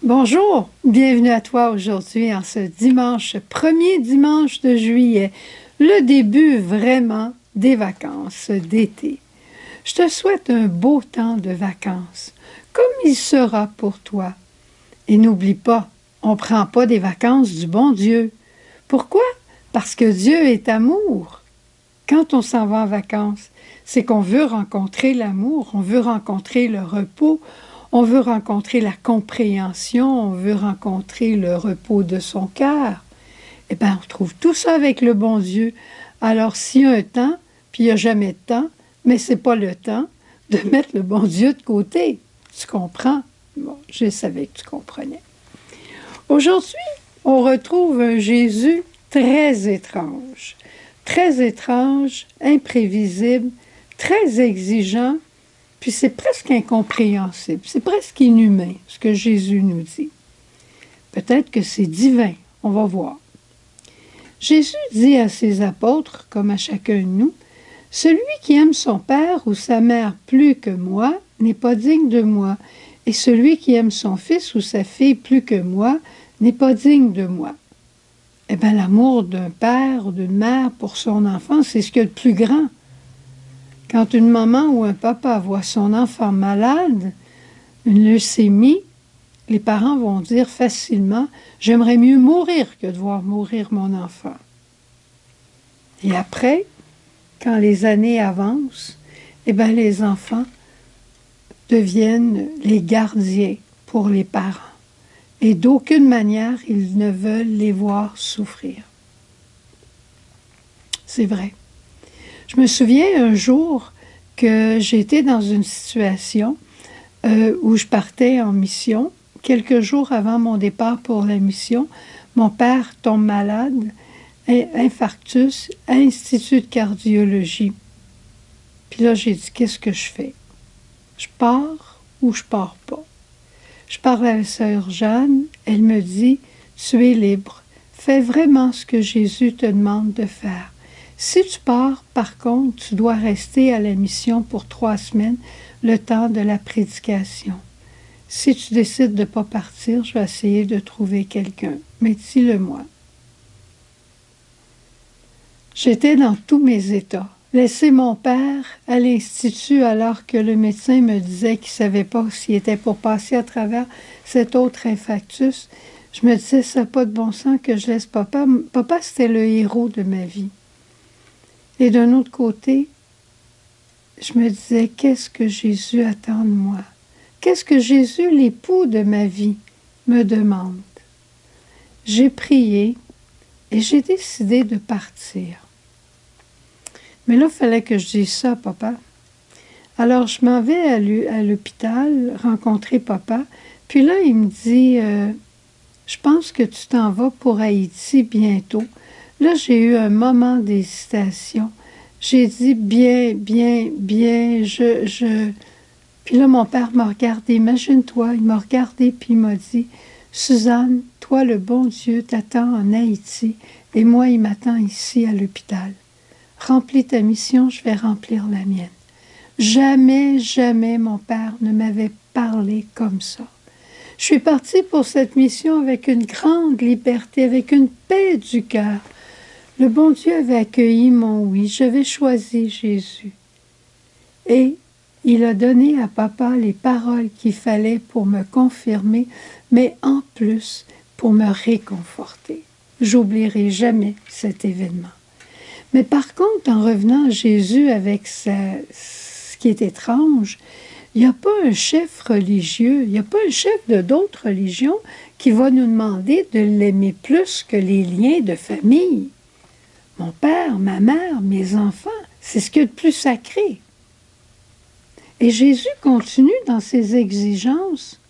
Bonjour, bienvenue à toi aujourd'hui en ce dimanche, premier dimanche de juillet, le début vraiment des vacances d'été. Je te souhaite un beau temps de vacances, comme il sera pour toi. Et n'oublie pas, on ne prend pas des vacances du bon Dieu. Pourquoi? Parce que Dieu est amour. Quand on s'en va en vacances, c'est qu'on veut rencontrer l'amour, on veut rencontrer le repos, on veut rencontrer la compréhension, on veut rencontrer le repos de son cœur. Eh bien, on trouve tout ça avec le bon Dieu. Alors, s'il y a un temps, puis il n'y a jamais de temps, mais ce n'est pas le temps de mettre le bon Dieu de côté. Tu comprends? Bon, je savais que tu comprenais. Aujourd'hui, on retrouve un Jésus très étrange, imprévisible, très exigeant, puis c'est presque incompréhensible, c'est presque inhumain ce que Jésus nous dit. Peut-être que c'est divin, on va voir. Jésus dit à ses apôtres, comme à chacun de nous, « Celui qui aime son père ou sa mère plus que moi n'est pas digne de moi, et celui qui aime son fils ou sa fille plus que moi n'est pas digne de moi. » Eh bien, l'amour d'un père ou d'une mère pour son enfant, c'est ce qu'il y a de plus grand. Quand une maman ou un papa voit son enfant malade, une leucémie, les parents vont dire facilement « J'aimerais mieux mourir que de voir mourir mon enfant. » Et après, quand les années avancent, eh bien, les enfants deviennent les gardiens pour les parents. Et d'aucune manière, ils ne veulent les voir souffrir. C'est vrai. Je me souviens un jour que j'étais dans une situation où je partais en mission. Quelques jours avant mon départ pour la mission, mon père tombe malade, infarctus, à Institut de cardiologie. Puis là, j'ai dit, qu'est-ce que je fais? Je pars ou je pars pas? Je parle à la sœur Jeanne, elle me dit, tu es libre, fais vraiment ce que Jésus te demande de faire. Si tu pars, par contre, tu dois rester à la mission pour 3 semaines, le temps de la prédication. Si tu décides de ne pas partir, je vais essayer de trouver quelqu'un, mais dis-le-moi. J'étais dans tous mes états. Laisser mon père à l'institut alors que le médecin me disait qu'il ne savait pas s'il était pour passer à travers cet autre infarctus, je me disais, ça n'a pas de bon sens que je laisse papa. Papa, c'était le héros de ma vie. Et d'un autre côté, je me disais, qu'est-ce que Jésus attend de moi? Qu'est-ce que Jésus, l'époux de ma vie, me demande? J'ai prié et j'ai décidé de partir. Mais là, il fallait que je dise ça à papa. Alors, je m'en vais à l'hôpital rencontrer papa. Puis là, il me dit, je pense que tu t'en vas pour Haïti bientôt. Là, j'ai eu un moment d'hésitation. J'ai dit, bien, je... Puis là, mon père m'a regardé. Imagine-toi, il m'a regardé puis il m'a dit, Suzanne, toi, le bon Dieu t'attend en Haïti et moi, il m'attend ici à l'hôpital. Remplis ta mission, je vais remplir la mienne. Jamais, jamais mon père ne m'avait parlé comme ça. Je suis partie pour cette mission avec une grande liberté, avec une paix du cœur. Le bon Dieu avait accueilli mon oui, j'avais choisi Jésus. Et il a donné à papa les paroles qu'il fallait pour me confirmer, mais en plus pour me réconforter. J'oublierai jamais cet événement. Mais par contre, en revenant à Jésus avec ce qui est étrange, il n'y a pas un chef religieux, il n'y a pas un chef de d'autres religions qui va nous demander de l'aimer plus que les liens de famille. Mon père, ma mère, mes enfants, c'est ce qu'il y a de plus sacré. Et Jésus continue dans ses exigences.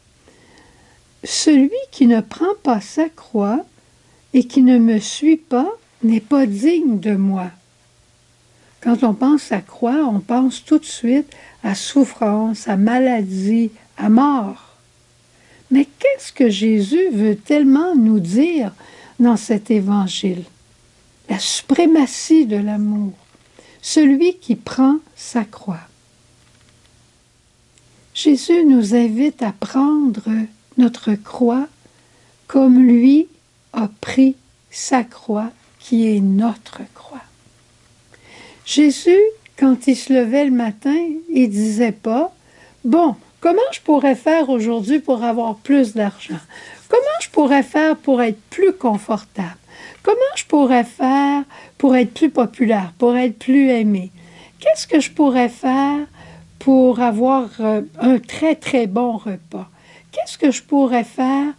Celui qui ne prend pas sa croix et qui ne me suit pas n'est pas digne de moi. Quand on pense à croix, on pense tout de suite à souffrance, à maladie, à mort. Mais qu'est-ce que Jésus veut tellement nous dire dans cet évangile? La suprématie de l'amour, celui qui prend sa croix. Jésus nous invite à prendre notre croix comme lui a pris sa croix qui est notre croix. Jésus, quand il se levait le matin, il disait pas « Bon, comment je pourrais faire aujourd'hui pour avoir plus d'argent? Comment je pourrais faire pour être plus confortable? Comment je pourrais faire pour être plus populaire, pour être plus aimé? Qu'est-ce que je pourrais faire pour avoir un très, très bon repas? Qu'est-ce que je pourrais faire? »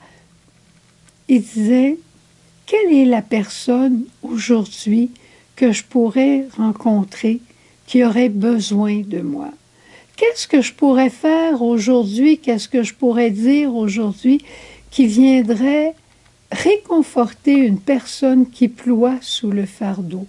Il disait « Quelle est la personne aujourd'hui que je pourrais rencontrer qui aurait besoin de moi? Qu'est-ce que je pourrais faire aujourd'hui? Qu'est-ce que je pourrais dire aujourd'hui qui viendrait réconforter une personne qui ploie sous le fardeau?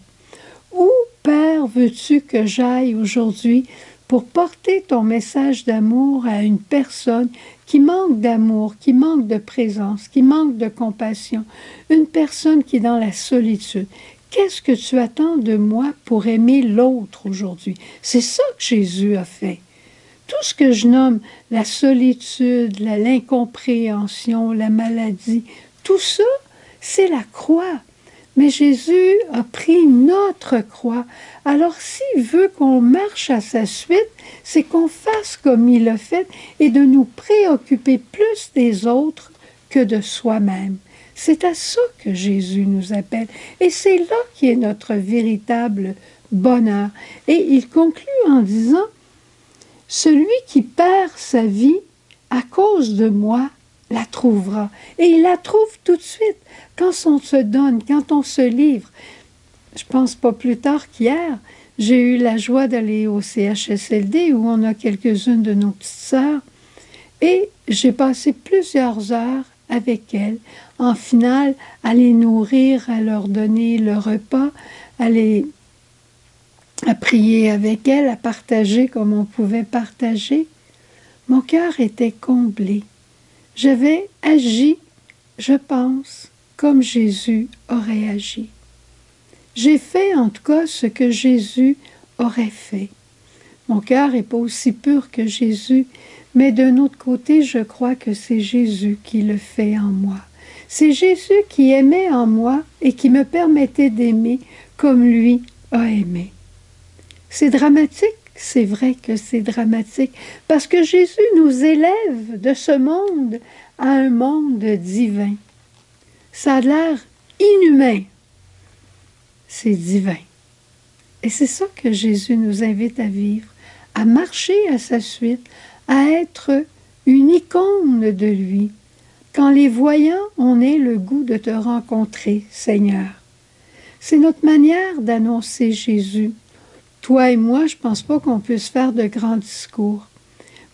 Où, Père, veux-tu que j'aille aujourd'hui pour porter ton message d'amour à une personne qui manque d'amour, qui manque de présence, qui manque de compassion, une personne qui est dans la solitude? Qu'est-ce que tu attends de moi pour aimer l'autre aujourd'hui? C'est ça que Jésus a fait. Tout ce que je nomme, la solitude, l'incompréhension, la maladie, tout ça, c'est la croix. Mais Jésus a pris notre croix. Alors s'il veut qu'on marche à sa suite, c'est qu'on fasse comme il a fait et de nous préoccuper plus des autres que de soi-même. C'est à ça que Jésus nous appelle. Et c'est là qui est notre véritable bonheur. Et il conclut en disant « Celui qui perd sa vie à cause de moi la trouvera. » Et il la trouve tout de suite. Quand on se donne, quand on se livre. Je pense pas plus tard qu'hier, j'ai eu la joie d'aller au CHSLD où on a quelques-unes de nos petites sœurs. Et j'ai passé plusieurs heures avec elles, en finale, à les nourrir, à leur donner le repas, à prier avec elles, à partager comme on pouvait partager. Mon cœur était comblé. J'avais agi, je pense, comme Jésus aurait agi. J'ai fait en tout cas ce que Jésus aurait fait. Mon cœur n'est pas aussi pur que Jésus, mais d'un autre côté, je crois que c'est Jésus qui le fait en moi. C'est Jésus qui aimait en moi et qui me permettait d'aimer comme lui a aimé. C'est dramatique, c'est vrai que c'est dramatique, parce que Jésus nous élève de ce monde à un monde divin. Ça a l'air inhumain, c'est divin. Et c'est ça que Jésus nous invite à vivre, à marcher à sa suite, à être une icône de lui. Qu'en les voyant, on ait le goût de te rencontrer, Seigneur. C'est notre manière d'annoncer Jésus. Toi et moi, je ne pense pas qu'on puisse faire de grands discours.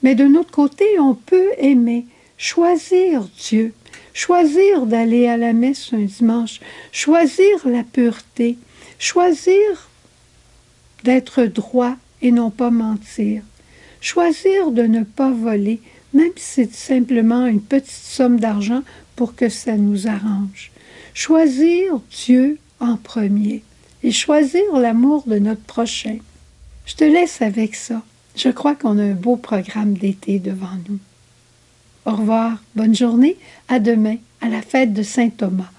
Mais de notre côté, on peut aimer, choisir Dieu, choisir d'aller à la messe un dimanche, choisir la pureté, choisir d'être droit et non pas mentir, choisir de ne pas voler, même si c'est simplement une petite somme d'argent pour que ça nous arrange. Choisir Dieu en premier et choisir l'amour de notre prochain. Je te laisse avec ça. Je crois qu'on a un beau programme d'été devant nous. Au revoir, bonne journée, à demain, à la fête de Saint Thomas.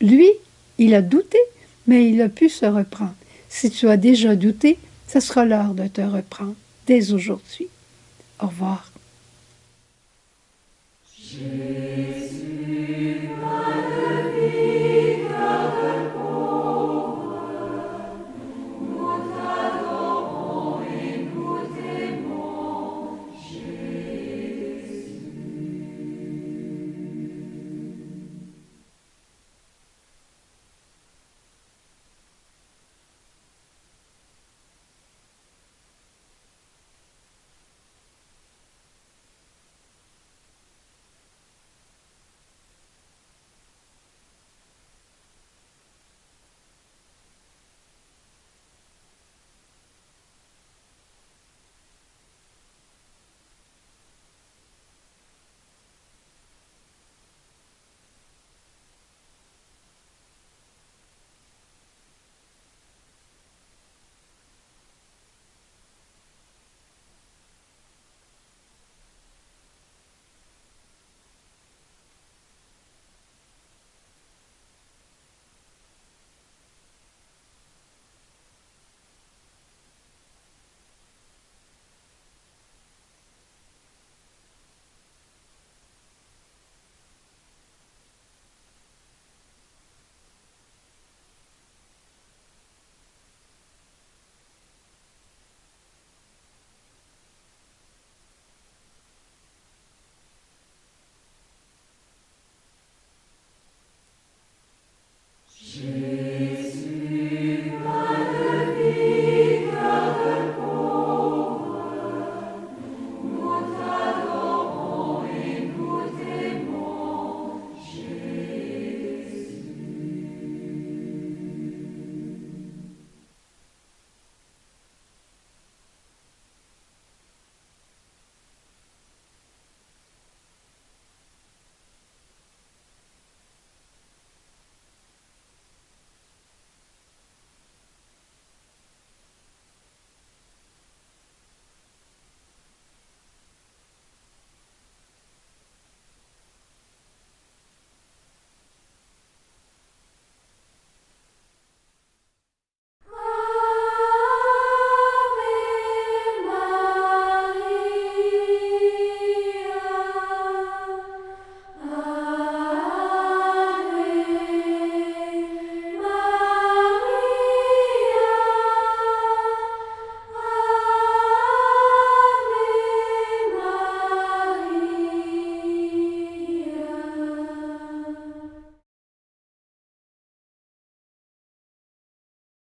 Lui, il a douté, mais il a pu se reprendre. Si tu as déjà douté, ce sera l'heure de te reprendre dès aujourd'hui. Au revoir. Jésus.